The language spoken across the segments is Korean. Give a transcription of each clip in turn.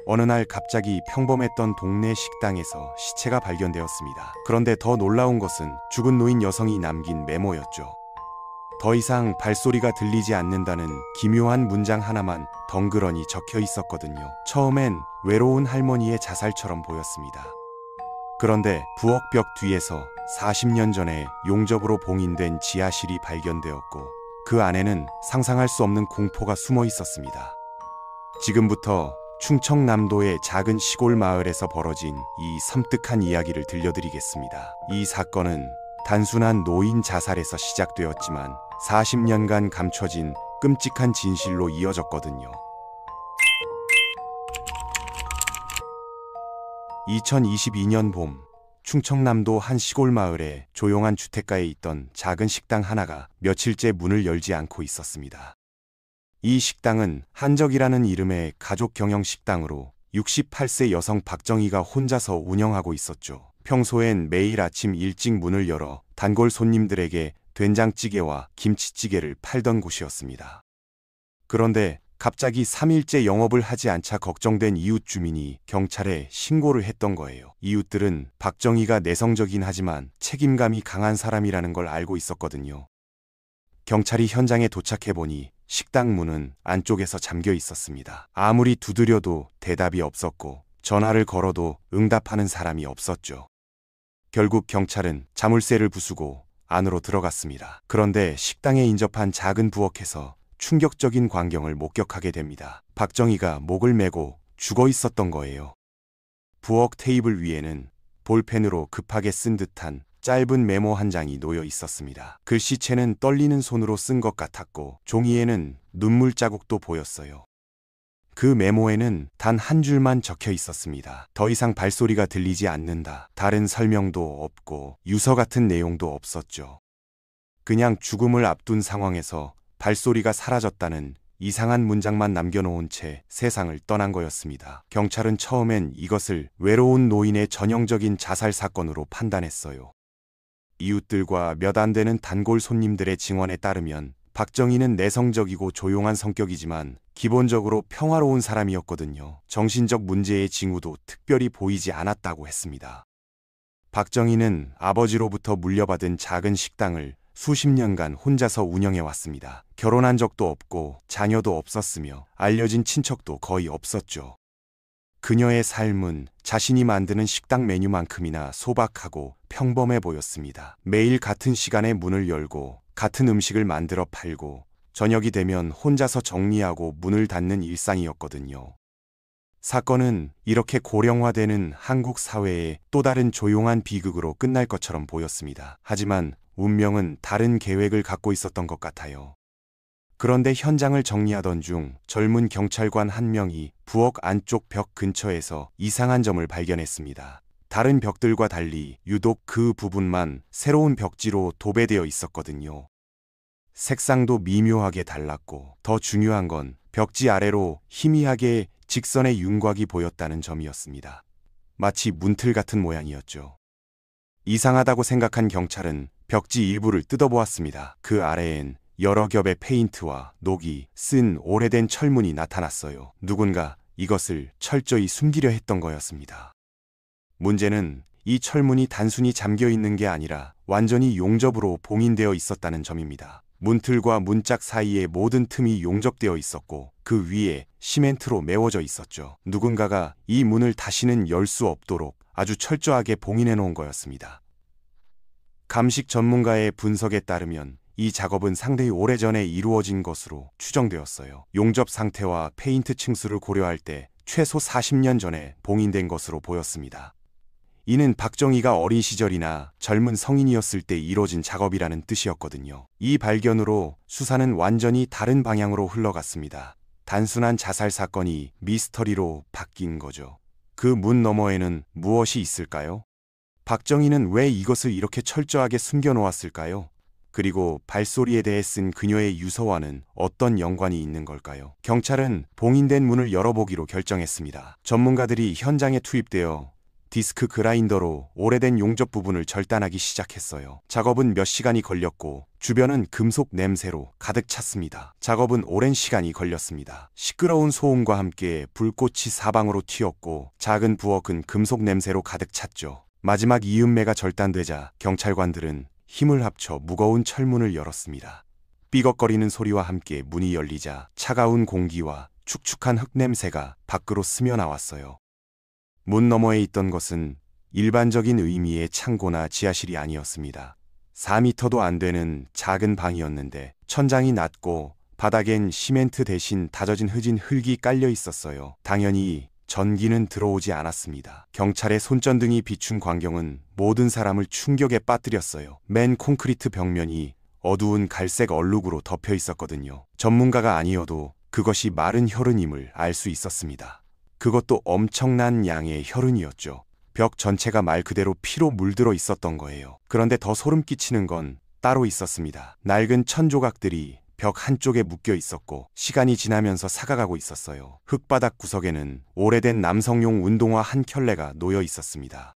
어느 날 갑자기 평범했던 동네 식당에서 시체가 발견되었습니다. 그런데 더 놀라운 것은 죽은 노인 여성이 남긴 메모였죠. 더 이상 발소리가 들리지 않는다는 기묘한 문장 하나만 덩그러니 적혀 있었거든요. 처음엔 외로운 할머니의 자살처럼 보였습니다. 그런데 부엌 벽 뒤에서 40년 전에 용접으로 봉인된 지하실이 발견되었고 그 안에는 상상할 수 없는 공포가 숨어 있었습니다. 지금부터 충청남도의 작은 시골 마을에서 벌어진 이 섬뜩한 이야기를 들려드리겠습니다. 이 사건은 단순한 노인 자살에서 시작되었지만 40년간 감춰진 끔찍한 진실로 이어졌거든요. 2022년 봄, 충청남도 한 시골 마을의 조용한 주택가에 있던 작은 식당 하나가 며칠째 문을 열지 않고 있었습니다. 이 식당은 한적이라는 이름의 가족 경영 식당으로 68세 여성 박정희가 혼자서 운영하고 있었죠. 평소엔 매일 아침 일찍 문을 열어 단골 손님들에게 된장찌개와 김치찌개를 팔던 곳이었습니다. 그런데 갑자기 3일째 영업을 하지 않자 걱정된 이웃 주민이 경찰에 신고를 했던 거예요. 이웃들은 박정희가 내성적이긴 하지만 책임감이 강한 사람이라는 걸 알고 있었거든요. 경찰이 현장에 도착해보니 식당 문은 안쪽에서 잠겨 있었습니다. 아무리 두드려도 대답이 없었고 전화를 걸어도 응답하는 사람이 없었죠. 결국 경찰은 자물쇠를 부수고 안으로 들어갔습니다. 그런데 식당에 인접한 작은 부엌에서 충격적인 광경을 목격하게 됩니다. 박정희가 목을 메고 죽어 있었던 거예요. 부엌 테이블 위에는 볼펜으로 급하게 쓴 듯한 짧은 메모 한 장이 놓여 있었습니다. 글씨체는 떨리는 손으로 쓴 것 같았고 종이에는 눈물 자국도 보였어요. 그 메모에는 단 한 줄만 적혀 있었습니다. 더 이상 발소리가 들리지 않는다. 다른 설명도 없고 유서 같은 내용도 없었죠. 그냥 죽음을 앞둔 상황에서 발소리가 사라졌다는 이상한 문장만 남겨놓은 채 세상을 떠난 거였습니다. 경찰은 처음엔 이것을 외로운 노인의 전형적인 자살 사건으로 판단했어요. 이웃들과 몇 안 되는 단골 손님들의 증언에 따르면 박정희는 내성적이고 조용한 성격이지만 기본적으로 평화로운 사람이었거든요. 정신적 문제의 징후도 특별히 보이지 않았다고 했습니다. 박정희는 아버지로부터 물려받은 작은 식당을 수십 년간 혼자서 운영해왔습니다. 결혼한 적도 없고 자녀도 없었으며 알려진 친척도 거의 없었죠. 그녀의 삶은 자신이 만드는 식당 메뉴만큼이나 소박하고 평범해 보였습니다. 매일 같은 시간에 문을 열고 같은 음식을 만들어 팔고 저녁이 되면 혼자서 정리하고 문을 닫는 일상이었거든요. 사건은 이렇게 고령화되는 한국 사회의 또 다른 조용한 비극으로 끝날 것처럼 보였습니다. 하지만 운명은 다른 계획을 갖고 있었던 것 같아요. 그런데 현장을 정리하던 중 젊은 경찰관 한 명이 부엌 안쪽 벽 근처에서 이상한 점을 발견했습니다. 다른 벽들과 달리 유독 그 부분만 새로운 벽지로 도배되어 있었거든요. 색상도 미묘하게 달랐고 더 중요한 건 벽지 아래로 희미하게 직선의 윤곽이 보였다는 점이었습니다. 마치 문틀 같은 모양이었죠. 이상하다고 생각한 경찰은 벽지 일부를 뜯어보았습니다. 그 아래엔 여러 겹의 페인트와 녹이 쓴 오래된 철문이 나타났어요. 누군가 이것을 철저히 숨기려 했던 거였습니다. 문제는 이 철문이 단순히 잠겨 있는 게 아니라 완전히 용접으로 봉인되어 있었다는 점입니다. 문틀과 문짝 사이의 모든 틈이 용접되어 있었고 그 위에 시멘트로 메워져 있었죠. 누군가가 이 문을 다시는 열 수 없도록 아주 철저하게 봉인해 놓은 거였습니다. 감식 전문가의 분석에 따르면 이 작업은 상당히 오래전에 이루어진 것으로 추정되었어요. 용접 상태와 페인트 층수를 고려할 때 최소 40년 전에 봉인된 것으로 보였습니다. 이는 박정희가 어린 시절이나 젊은 성인이었을 때 이뤄진 작업이라는 뜻이었거든요. 이 발견으로 수사는 완전히 다른 방향으로 흘러갔습니다. 단순한 자살 사건이 미스터리로 바뀐 거죠. 그 문 너머에는 무엇이 있을까요? 박정희는 왜 이것을 이렇게 철저하게 숨겨놓았을까요? 그리고 발소리에 대해 쓴 그녀의 유서와는 어떤 연관이 있는 걸까요? 경찰은 봉인된 문을 열어보기로 결정했습니다. 전문가들이 현장에 투입되어 디스크 그라인더로 오래된 용접 부분을 절단하기 시작했어요. 작업은 몇 시간이 걸렸고 주변은 금속 냄새로 가득 찼습니다. 작업은 오랜 시간이 걸렸습니다. 시끄러운 소음과 함께 불꽃이 사방으로 튀었고 작은 부엌은 금속 냄새로 가득 찼죠. 마지막 이음매가 절단되자 경찰관들은 힘을 합쳐 무거운 철문을 열었습니다. 삐걱거리는 소리와 함께 문이 열리자 차가운 공기와 축축한 흙냄새가 밖으로 스며 나왔어요. 문 너머에 있던 것은 일반적인 의미의 창고나 지하실이 아니었습니다. 4미터도 안 되는 작은 방이었는데 천장이 낮고 바닥엔 시멘트 대신 다져진 흐진 흙이 깔려 있었어요. 당연히 전기는 들어오지 않았습니다. 경찰의 손전등이 비춘 광경은 모든 사람을 충격에 빠뜨렸어요. 맨 콘크리트 벽면이 어두운 갈색 얼룩으로 덮여 있었거든요. 전문가가 아니어도 그것이 마른 혈흔임을 알 수 있었습니다. 그것도 엄청난 양의 혈흔이었죠. 벽 전체가 말 그대로 피로 물들어 있었던 거예요. 그런데 더 소름 끼치는 건 따로 있었습니다. 낡은 천 조각들이 벽 한쪽에 묶여 있었고 시간이 지나면서 삭아가고 있었어요. 흙바닥 구석에는 오래된 남성용 운동화 한 켤레가 놓여 있었습니다.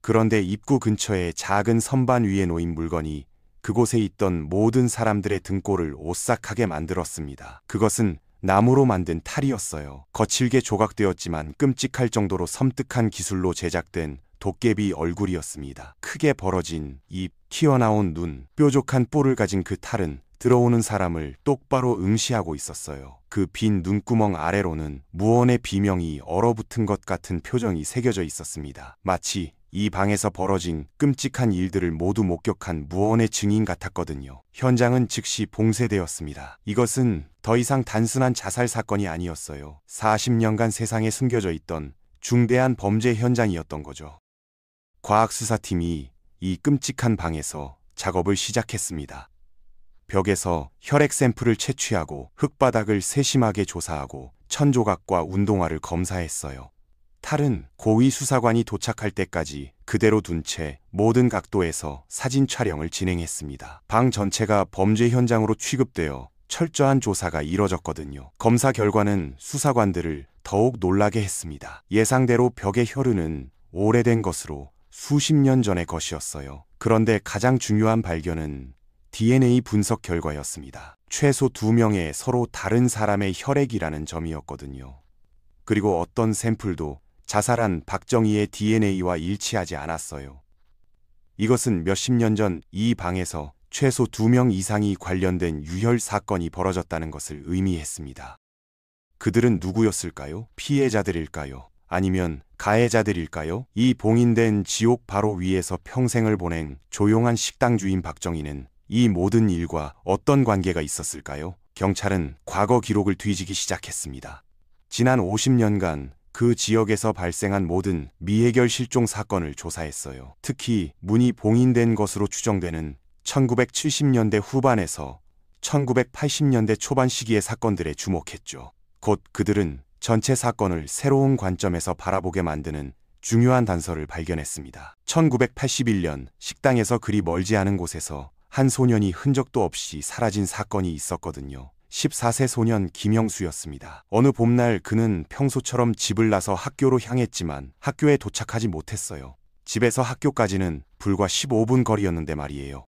그런데 입구 근처에 작은 선반 위에 놓인 물건이 그곳에 있던 모든 사람들의 등골을 오싹하게 만들었습니다. 그것은 나무로 만든 탈이었어요. 거칠게 조각되었지만 끔찍할 정도로 섬뜩한 기술로 제작된 도깨비 얼굴이었습니다. 크게 벌어진 입, 튀어나온 눈, 뾰족한 뿔을 가진 그 탈은 들어오는 사람을 똑바로 응시하고 있었어요. 그 빈 눈구멍 아래로는 무언의 비명이 얼어붙은 것 같은 표정이 새겨져 있었습니다. 마치 이 방에서 벌어진 끔찍한 일들을 모두 목격한 무언의 증인 같았거든요. 현장은 즉시 봉쇄되었습니다. 이것은 더 이상 단순한 자살 사건이 아니었어요. 40년간 세상에 숨겨져 있던 중대한 범죄 현장이었던 거죠. 과학수사팀이 이 끔찍한 방에서 작업을 시작했습니다. 벽에서 혈액 샘플을 채취하고 흙바닥을 세심하게 조사하고 천조각과 운동화를 검사했어요. 탈은 고위 수사관이 도착할 때까지 그대로 둔 채 모든 각도에서 사진 촬영을 진행했습니다. 방 전체가 범죄 현장으로 취급되어 철저한 조사가 이뤄졌거든요. 검사 결과는 수사관들을 더욱 놀라게 했습니다. 예상대로 벽의 혈흔은 오래된 것으로 수십 년 전의 것이었어요. 그런데 가장 중요한 발견은 DNA 분석 결과였습니다. 최소 2명의 서로 다른 사람의 혈액이라는 점이었거든요. 그리고 어떤 샘플도 자살한 박정희의 DNA와 일치하지 않았어요. 이것은 몇십 년 전 이 방에서 최소 2명 이상이 관련된 유혈 사건이 벌어졌다는 것을 의미했습니다. 그들은 누구였을까요? 피해자들일까요? 아니면 가해자들일까요? 이 봉인된 지옥 바로 위에서 평생을 보낸 조용한 식당 주인 박정희는 이 모든 일과 어떤 관계가 있었을까요? 경찰은 과거 기록을 뒤지기 시작했습니다. 지난 50년간 그 지역에서 발생한 모든 미해결 실종 사건을 조사했어요. 특히 문이 봉인된 것으로 추정되는 1970년대 후반에서 1980년대 초반 시기의 사건들에 주목했죠. 곧 그들은 전체 사건을 새로운 관점에서 바라보게 만드는 중요한 단서를 발견했습니다. 1981년 식당에서 그리 멀지 않은 곳에서 한 소년이 흔적도 없이 사라진 사건이 있었거든요. 14세 소년 김영수였습니다. 어느 봄날 그는 평소처럼 집을 나서 학교로 향했지만 학교에 도착하지 못했어요. 집에서 학교까지는 불과 15분 거리였는데 말이에요.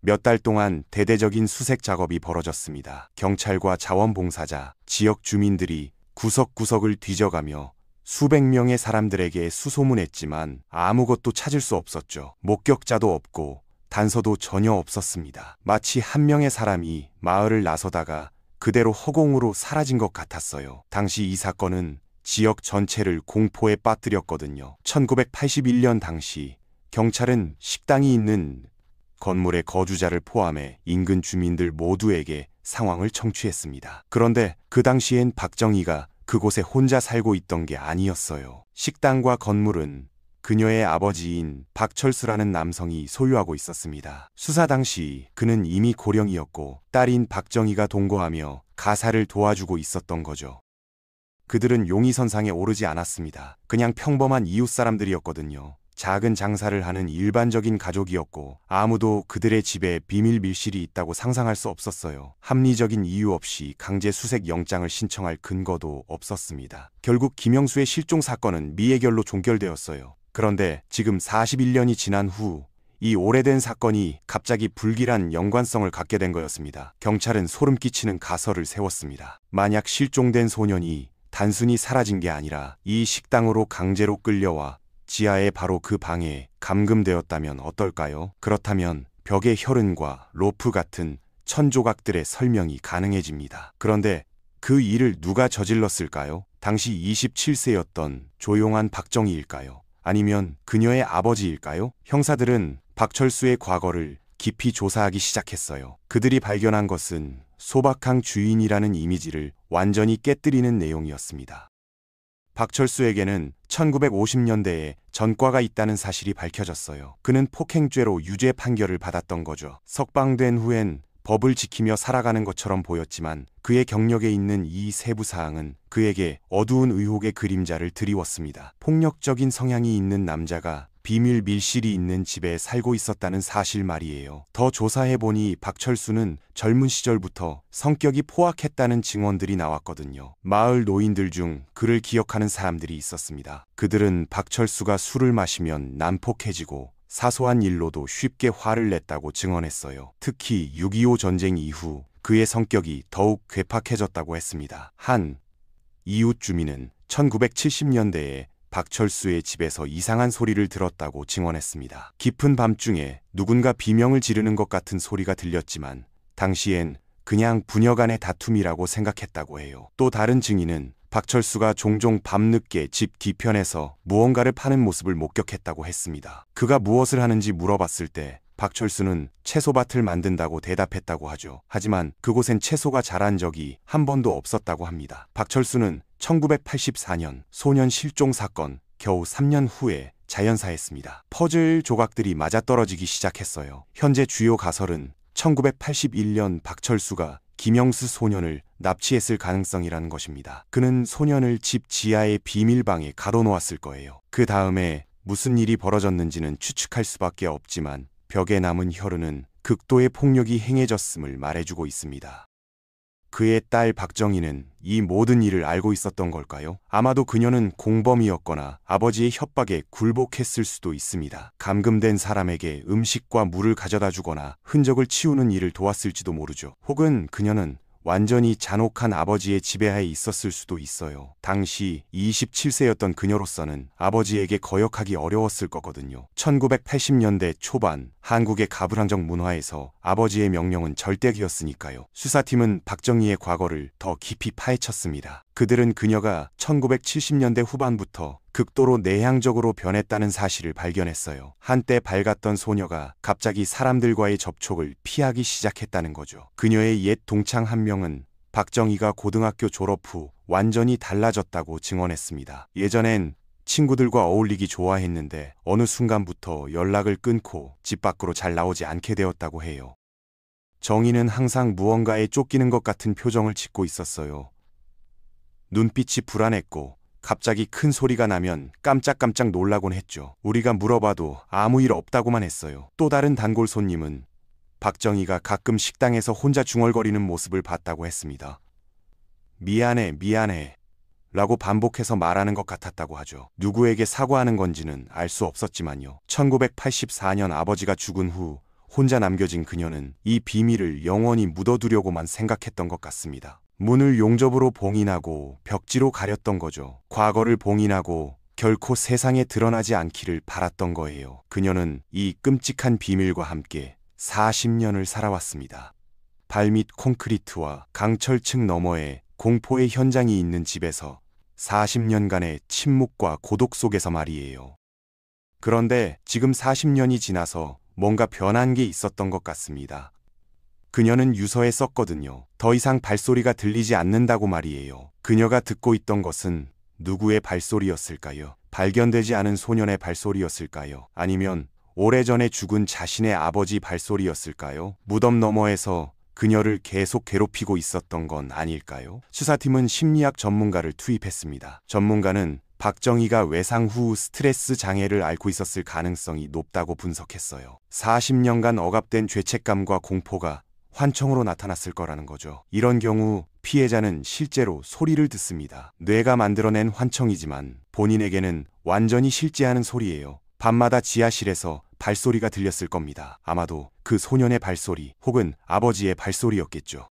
몇 달 동안 대대적인 수색 작업이 벌어졌습니다. 경찰과 자원봉사자, 지역 주민들이 구석구석을 뒤져가며 수백 명의 사람들에게 수소문했지만 아무것도 찾을 수 없었죠. 목격자도 없고 단서도 전혀 없었습니다. 마치 한 명의 사람이 마을을 나서다가 그대로 허공으로 사라진 것 같았어요. 당시 이 사건은 지역 전체를 공포에 빠뜨렸거든요. 1981년 당시 경찰은 식당이 있는 건물의 거주자를 포함해 인근 주민들 모두에게 상황을 청취했습니다. 그런데 그 당시엔 박정희가 그곳에 혼자 살고 있던 게 아니었어요. 식당과 건물은 그녀의 아버지인 박철수라는 남성이 소유하고 있었습니다. 수사 당시 그는 이미 고령이었고 딸인 박정희가 동거하며 가사를 도와주고 있었던 거죠. 그들은 용의선상에 오르지 않았습니다. 그냥 평범한 이웃 사람들이었거든요. 작은 장사를 하는 일반적인 가족이었고 아무도 그들의 집에 비밀 밀실이 있다고 상상할 수 없었어요. 합리적인 이유 없이 강제 수색 영장을 신청할 근거도 없었습니다. 결국 김영수의 실종 사건은 미해결로 종결되었어요. 그런데 지금 41년이 지난 후 이 오래된 사건이 갑자기 불길한 연관성을 갖게 된 거였습니다. 경찰은 소름 끼치는 가설을 세웠습니다. 만약 실종된 소년이 단순히 사라진 게 아니라 이 식당으로 강제로 끌려와 지하의 바로 그 방에 감금되었다면 어떨까요? 그렇다면 벽의 혈흔과 로프 같은 천조각들의 설명이 가능해집니다. 그런데 그 일을 누가 저질렀을까요? 당시 27세였던 조용한 박정희일까요? 아니면 그녀의 아버지일까요? 형사들은 박철수의 과거를 깊이 조사하기 시작했어요. 그들이 발견한 것은 소박한 주인이라는 이미지를 완전히 깨뜨리는 내용이었습니다. 박철수에게는 1950년대에 전과가 있다는 사실이 밝혀졌어요. 그는 폭행죄로 유죄 판결을 받았던 거죠. 석방된 후엔 법을 지키며 살아가는 것처럼 보였지만 그의 경력에 있는 이 세부 사항은 그에게 어두운 의혹의 그림자를 드리웠습니다. 폭력적인 성향이 있는 남자가 비밀 밀실이 있는 집에 살고 있었다는 사실 말이에요. 더 조사해보니 박철수는 젊은 시절부터 성격이 포악했다는 증언들이 나왔거든요. 마을 노인들 중 그를 기억하는 사람들이 있었습니다. 그들은 박철수가 술을 마시면 난폭해지고 사소한 일로도 쉽게 화를 냈다고 증언했어요. 특히 6.25 전쟁 이후 그의 성격이 더욱 괴팍해졌다고 했습니다. 한 이웃 주민은 1970년대에 박철수의 집에서 이상한 소리를 들었다고 증언했습니다. 깊은 밤중에 누군가 비명을 지르는 것 같은 소리가 들렸지만 당시엔 그냥 부녀 간의 다툼이라고 생각했다고 해요. 또 다른 증인은 박철수가 종종 밤늦게 집 뒤편에서 무언가를 파는 모습을 목격했다고 했습니다. 그가 무엇을 하는지 물어봤을 때 박철수는 채소밭을 만든다고 대답했다고 하죠. 하지만 그곳엔 채소가 자란 적이 한 번도 없었다고 합니다. 박철수는 1984년 소년 실종 사건 겨우 3년 후에 자연사했습니다. 퍼즐 조각들이 맞아떨어지기 시작했어요. 현재 주요 가설은 1981년 박철수가 김영수 소년을 납치했을 가능성이라는 것입니다. 그는 소년을 집 지하의 비밀방에 가둬놓았을 거예요. 그 다음에 무슨 일이 벌어졌는지는 추측할 수밖에 없지만 벽에 남은 혈흔은 극도의 폭력이 행해졌음을 말해주고 있습니다. 그의 딸 박정희는 이 모든 일을 알고 있었던 걸까요? 아마도 그녀는 공범이었거나 아버지의 협박에 굴복했을 수도 있습니다. 감금된 사람에게 음식과 물을 가져다 주거나 흔적을 치우는 일을 도왔을지도 모르죠. 혹은 그녀는 완전히 잔혹한 아버지의 지배하에 있었을 수도 있어요. 당시 27세였던 그녀로서는 아버지에게 거역하기 어려웠을 거거든요. 1980년대 초반 한국의 가불항적 문화에서 아버지의 명령은 절대기였으니까요. 수사팀은 박정희의 과거를 더 깊이 파헤쳤습니다. 그들은 그녀가 1970년대 후반부터 극도로 내향적으로 변했다는 사실을 발견했어요. 한때 밝았던 소녀가 갑자기 사람들과의 접촉을 피하기 시작했다는 거죠. 그녀의 옛 동창 한 명은 박정희가 고등학교 졸업 후 완전히 달라졌다고 증언했습니다. 예전엔 친구들과 어울리기 좋아했는데 어느 순간부터 연락을 끊고 집 밖으로 잘 나오지 않게 되었다고 해요. 정희는 항상 무언가에 쫓기는 것 같은 표정을 짓고 있었어요. 눈빛이 불안했고 갑자기 큰 소리가 나면 깜짝깜짝 놀라곤 했죠. 우리가 물어봐도 아무 일 없다고만 했어요. 또 다른 단골 손님은 박정희가 가끔 식당에서 혼자 중얼거리는 모습을 봤다고 했습니다. 미안해 라고 반복해서 말하는 것 같았다고 하죠. 누구에게 사과하는 건지는 알 수 없었지만요. 1984년 아버지가 죽은 후 혼자 남겨진 그녀는 이 비밀을 영원히 묻어두려고만 생각했던 것 같습니다. 문을 용접으로 봉인하고 벽지로 가렸던 거죠. 과거를 봉인하고 결코 세상에 드러나지 않기를 바랐던 거예요. 그녀는 이 끔찍한 비밀과 함께 40년을 살아왔습니다. 발밑 콘크리트와 강철층 너머에 공포의 현장이 있는 집에서 40년간의 침묵과 고독 속에서 말이에요. 그런데 지금 40년이 지나서 뭔가 변한 게 있었던 것 같습니다. 그녀는 유서에 썼거든요. 더 이상 발소리가 들리지 않는다고 말이에요. 그녀가 듣고 있던 것은 누구의 발소리였을까요? 발견되지 않은 소년의 발소리였을까요? 아니면 오래전에 죽은 자신의 아버지 발소리였을까요? 무덤 너머에서 그녀를 계속 괴롭히고 있었던 건 아닐까요? 수사팀은 심리학 전문가를 투입했습니다. 전문가는 박정희가 외상 후 스트레스 장애를 앓고 있었을 가능성이 높다고 분석했어요. 40년간 억압된 죄책감과 공포가 환청으로 나타났을 거라는 거죠. 이런 경우 피해자는 실제로 소리를 듣습니다. 뇌가 만들어낸 환청이지만 본인에게는 완전히 실제 않은 소리예요. 밤마다 지하실에서 발소리가 들렸을 겁니다. 아마도 그 소년의 발소리 혹은 아버지의 발소리였겠죠.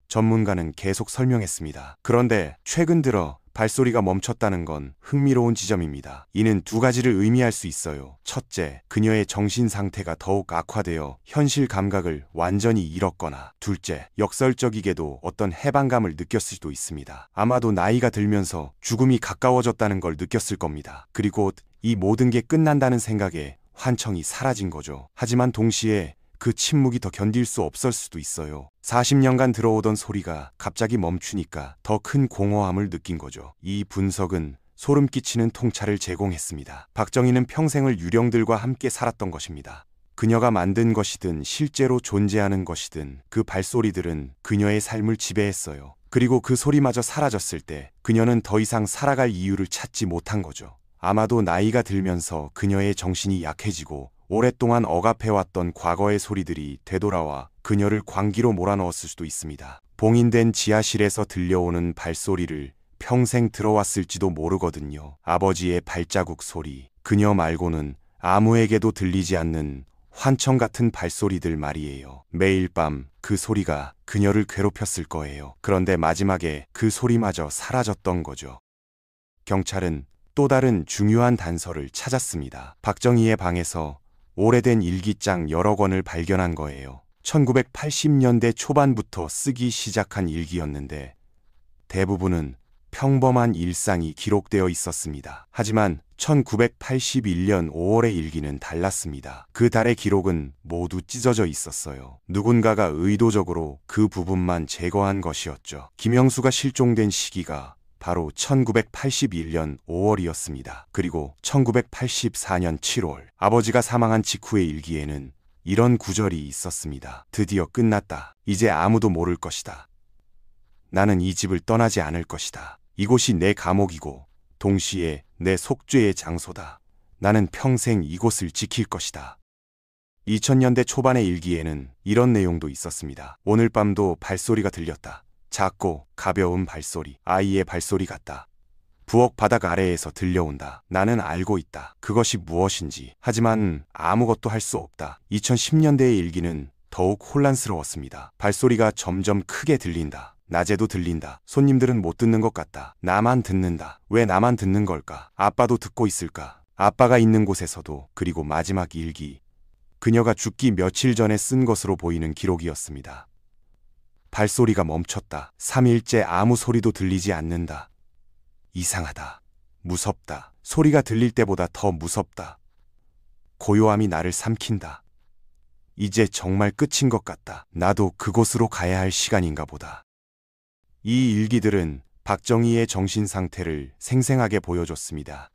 전문가는 계속 설명했습니다. 그런데 최근 들어 발소리가 멈췄다는 건 흥미로운 지점입니다. 이는 두 가지를 의미할 수 있어요. 첫째, 그녀의 정신 상태가 더욱 악화되어 현실 감각을 완전히 잃었거나, 둘째, 역설적이게도 어떤 해방감을 느꼈을 수도 있습니다. 아마도 나이가 들면서 죽음이 가까워졌다는 걸 느꼈을 겁니다. 그리고 이 모든 게 끝난다는 생각에 환청이 사라진 거죠. 하지만 동시에 그 침묵이 더 견딜 수 없을 수도 있어요. 40년간 들어오던 소리가 갑자기 멈추니까 더 큰 공허함을 느낀 거죠. 이 분석은 소름 끼치는 통찰을 제공했습니다. 박정희는 평생을 유령들과 함께 살았던 것입니다. 그녀가 만든 것이든 실제로 존재하는 것이든 그 발소리들은 그녀의 삶을 지배했어요. 그리고 그 소리마저 사라졌을 때 그녀는 더 이상 살아갈 이유를 찾지 못한 거죠. 아마도 나이가 들면서 그녀의 정신이 약해지고 오랫동안 억압해왔던 과거의 소리들이 되돌아와 그녀를 광기로 몰아넣었을 수도 있습니다. 봉인된 지하실에서 들려오는 발소리를 평생 들어왔을지도 모르거든요. 아버지의 발자국 소리, 그녀 말고는 아무에게도 들리지 않는 환청 같은 발소리들 말이에요. 매일 밤 그 소리가 그녀를 괴롭혔을 거예요. 그런데 마지막에 그 소리마저 사라졌던 거죠. 경찰은 또 다른 중요한 단서를 찾았습니다. 박정희의 방에서 오래된 일기장 여러 권을 발견한 거예요. 1980년대 초반부터 쓰기 시작한 일기였는데 대부분은 평범한 일상이 기록되어 있었습니다. 하지만 1981년 5월의 일기는 달랐습니다. 그 달의 기록은 모두 찢어져 있었어요. 누군가가 의도적으로 그 부분만 제거한 것이었죠. 김영수가 실종된 시기가 바로 1981년 5월이었습니다. 그리고 1984년 7월, 아버지가 사망한 직후의 일기에는 이런 구절이 있었습니다. 드디어 끝났다. 이제 아무도 모를 것이다. 나는 이 집을 떠나지 않을 것이다. 이곳이 내 감옥이고 동시에 내 속죄의 장소다. 나는 평생 이곳을 지킬 것이다. 2000년대 초반의 일기에는 이런 내용도 있었습니다. 오늘 밤도 발소리가 들렸다. 작고 가벼운 발소리, 아이의 발소리 같다. 부엌 바닥 아래에서 들려온다. 나는 알고 있다. 그것이 무엇인지. 하지만 아무것도 할 수 없다. 2010년대의 일기는 더욱 혼란스러웠습니다. 발소리가 점점 크게 들린다. 낮에도 들린다. 손님들은 못 듣는 것 같다. 나만 듣는다. 왜 나만 듣는 걸까? 아빠도 듣고 있을까? 아빠가 있는 곳에서도. 그리고 마지막 일기. 그녀가 죽기 며칠 전에 쓴 것으로 보이는 기록이었습니다. 발소리가 멈췄다. 3일째 아무 소리도 들리지 않는다. 이상하다. 무섭다. 소리가 들릴 때보다 더 무섭다. 고요함이 나를 삼킨다. 이제 정말 끝인 것 같다. 나도 그곳으로 가야 할 시간인가 보다. 이 일기들은 박정희의 정신 상태를 생생하게 보여줬습니다.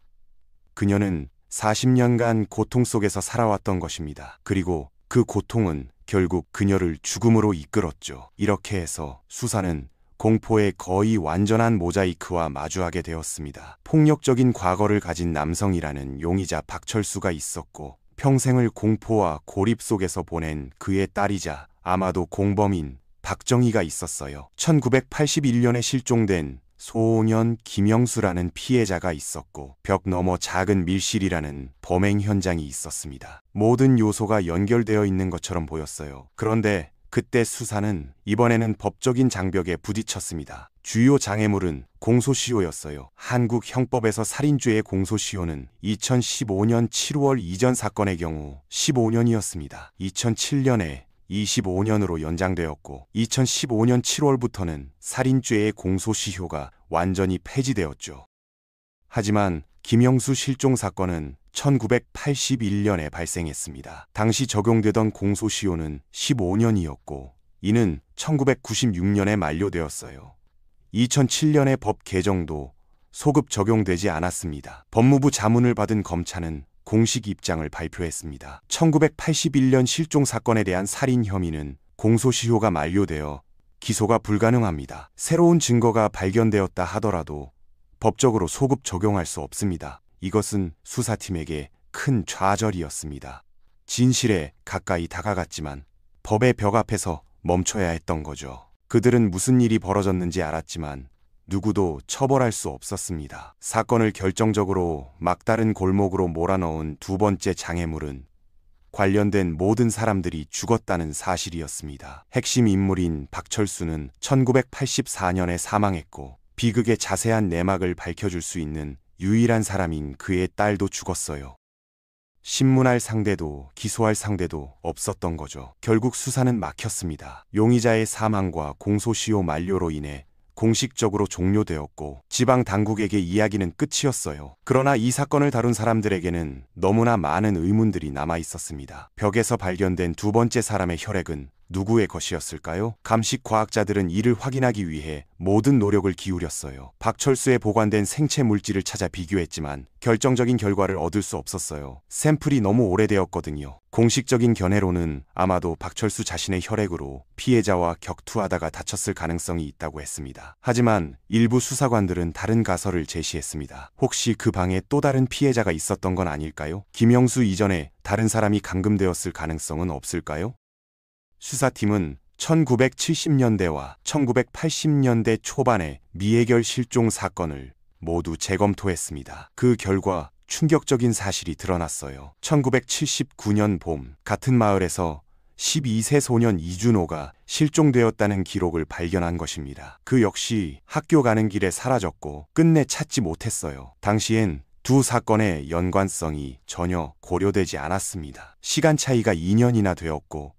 그녀는 40년간 고통 속에서 살아왔던 것입니다. 그리고 그 고통은 결국 그녀를 죽음으로 이끌었죠. 이렇게 해서 수사는 공포의 거의 완전한 모자이크와 마주하게 되었습니다. 폭력적인 과거를 가진 남성이라는 용의자 박철수가 있었고 평생을 공포와 고립 속에서 보낸 그의 딸이자 아마도 공범인 박정희가 있었어요. 1981년에 실종된 소년 김영수라는 피해자가 있었고 벽 너머 작은 밀실이라는 범행 현장이 있었습니다. 모든 요소가 연결되어 있는 것처럼 보였어요. 그런데 그때 수사는 이번에는 법적인 장벽에 부딪혔습니다. 주요 장애물은 공소시효였어요. 한국 형법에서 살인죄의 공소시효는 2015년 7월 이전 사건의 경우 15년이었습니다. 2007년에 25년으로 연장되었고 2015년 7월부터는 살인죄의 공소시효가 완전히 폐지되었죠. 하지만 김영수 실종 사건은 1981년에 발생했습니다. 당시 적용되던 공소시효는 15년이었고 이는 1996년에 만료되었어요. 2007년의 법 개정도 소급 적용되지 않았습니다. 법무부 자문을 받은 검찰은 공식 입장을 발표했습니다. 1981년 실종 사건에 대한 살인 혐의는 공소시효가 만료되어 기소가 불가능합니다. 새로운 증거가 발견되었다 하더라도 법적으로 소급 적용할 수 없습니다. 이것은 수사팀에게 큰 좌절이었습니다. 진실에 가까이 다가갔지만 법의 벽 앞에서 멈춰야 했던 거죠. 그들은 무슨 일이 벌어졌는지 알았지만 누구도 처벌할 수 없었습니다. 사건을 결정적으로 막다른 골목으로 몰아넣은 두 번째 장애물은 관련된 모든 사람들이 죽었다는 사실이었습니다. 핵심 인물인 박철수는 1984년에 사망했고 비극의 자세한 내막을 밝혀줄 수 있는 유일한 사람인 그의 딸도 죽었어요. 신문할 상대도 기소할 상대도 없었던 거죠. 결국 수사는 막혔습니다. 용의자의 사망과 공소시효 만료로 인해 공식적으로 종료되었고 지방 당국에게 이야기는 끝이었어요. 그러나 이 사건을 다룬 사람들에게는 너무나 많은 의문들이 남아 있었습니다. 벽에서 발견된 두 번째 사람의 혈액은 누구의 것이었을까요? 감식 과학자들은 이를 확인하기 위해 모든 노력을 기울였어요. 박철수에 보관된 생체 물질을 찾아 비교했지만 결정적인 결과를 얻을 수 없었어요. 샘플이 너무 오래되었거든요. 공식적인 견해로는 아마도 박철수 자신의 혈액으로 피해자와 격투하다가 다쳤을 가능성이 있다고 했습니다. 하지만 일부 수사관들은 다른 가설을 제시했습니다. 혹시 그 방에 또 다른 피해자가 있었던 건 아닐까요? 김영수 이전에 다른 사람이 감금되었을 가능성은 없을까요? 수사팀은 1970년대와 1980년대 초반의 미해결 실종 사건을 모두 재검토했습니다. 그 결과 충격적인 사실이 드러났어요. 1979년 봄 같은 마을에서 12세 소년 이준호가 실종되었다는 기록을 발견한 것입니다. 그 역시 학교 가는 길에 사라졌고 끝내 찾지 못했어요. 당시엔 두 사건의 연관성이 전혀 고려되지 않았습니다. 시간 차이가 2년이나 되었고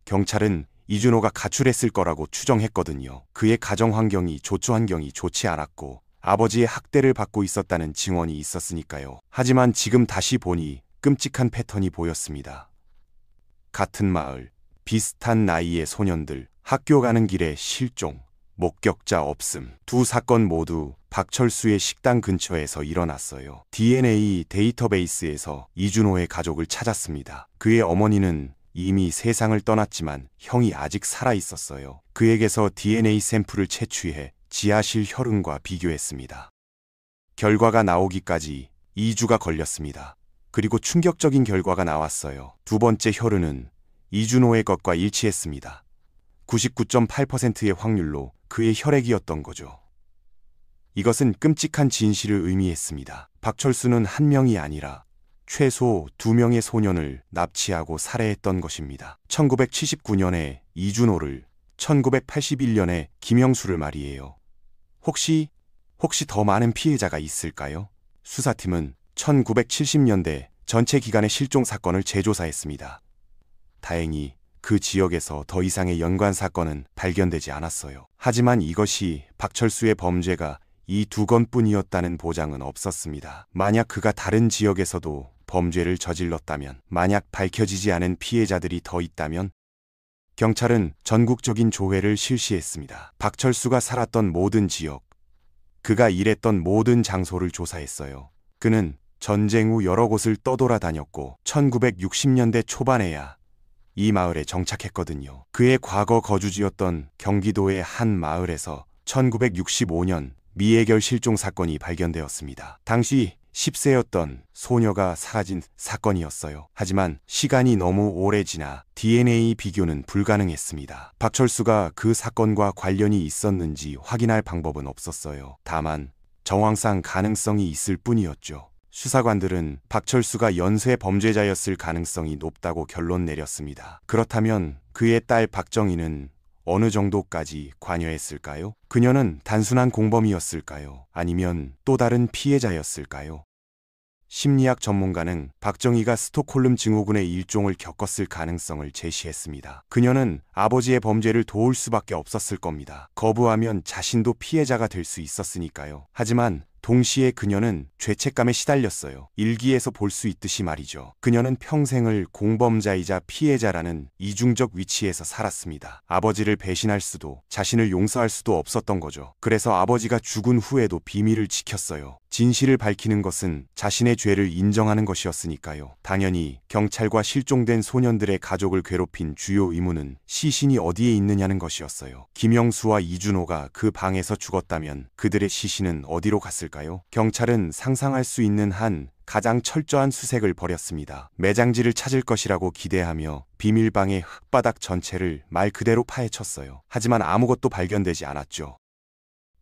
경찰은 이준호가 가출했을 거라고 추정했거든요. 그의 가정 환경이 조처 환경이 좋지 않았고 아버지의 학대를 받고 있었다는 증언이 있었으니까요. 하지만 지금 다시 보니 끔찍한 패턴이 보였습니다. 같은 마을, 비슷한 나이의 소년들, 학교 가는 길에 실종, 목격자 없음. 두 사건 모두 박철수의 식당 근처에서 일어났어요. DNA 데이터베이스에서 이준호의 가족을 찾았습니다. 그의 어머니는 이미 세상을 떠났지만 형이 아직 살아 있었어요. 그에게서 DNA 샘플을 채취해 지하실 혈흔과 비교했습니다. 결과가 나오기까지 2주가 걸렸습니다. 그리고 충격적인 결과가 나왔어요. 두 번째 혈흔은 이준호의 것과 일치했습니다. 99.8%의 확률로 그의 혈액이었던 거죠. 이것은 끔찍한 진실을 의미했습니다. 박철수는 한 명이 아니라 최소 2명의 소년을 납치하고 살해했던 것입니다. 1979년에 이준호를, 1981년에 김영수를 말이에요. 혹시 더 많은 피해자가 있을까요? 수사팀은 1970년대 전체 기간의 실종 사건을 재조사했습니다. 다행히 그 지역에서 더 이상의 연관 사건은 발견되지 않았어요. 하지만 이것이 박철수의 범죄가 이 두 건뿐이었다는 보장은 없었습니다. 만약 그가 다른 지역에서도 범죄를 저질렀다면, 만약 밝혀지지 않은 피해자들이 더 있다면, 경찰은 전국적인 조회를 실시했습니다. 박철수가 살았던 모든 지역, 그가 일했던 모든 장소를 조사했어요. 그는 전쟁 후 여러 곳을 떠돌아다녔고 1960년대 초반에야 이 마을에 정착했거든요. 그의 과거 거주지였던 경기도의 한 마을에서 1965년 미해결 실종 사건이 발견되었습니다. 당시 10세였던 소녀가 사라진 사건이었어요. 하지만 시간이 너무 오래 지나 DNA 비교는 불가능했습니다. 박철수가 그 사건과 관련이 있었는지 확인할 방법은 없었어요. 다만 정황상 가능성이 있을 뿐이었죠. 수사관들은 박철수가 연쇄 범죄자였을 가능성이 높다고 결론 내렸습니다. 그렇다면 그의 딸 박정희는 어느 정도까지 관여했을까요? 그녀는 단순한 공범이었을까요? 아니면 또 다른 피해자였을까요? 심리학 전문가는 박정희가 스톡홀름 증후군의 일종을 겪었을 가능성을 제시했습니다. 그녀는 아버지의 범죄를 도울 수밖에 없었을 겁니다. 거부하면 자신도 피해자가 될 수 있었으니까요. 하지만 동시에 그녀는 죄책감에 시달렸어요. 일기에서 볼 수 있듯이 말이죠. 그녀는 평생을 공범자이자 피해자라는 이중적 위치에서 살았습니다. 아버지를 배신할 수도 자신을 용서할 수도 없었던 거죠. 그래서 아버지가 죽은 후에도 비밀을 지켰어요. 진실을 밝히는 것은 자신의 죄를 인정하는 것이었으니까요. 당연히 경찰과 실종된 소년들의 가족을 괴롭힌 주요 의무는 시신이 어디에 있느냐는 것이었어요. 김영수와 이준호가 그 방에서 죽었다면 그들의 시신은 어디로 갔을까요? 경찰은 상상할 수 있는 한 가장 철저한 수색을 벌였습니다. 매장지를 찾을 것이라고 기대하며 비밀방의 흙바닥 전체를 말 그대로 파헤쳤어요. 하지만 아무것도 발견되지 않았죠.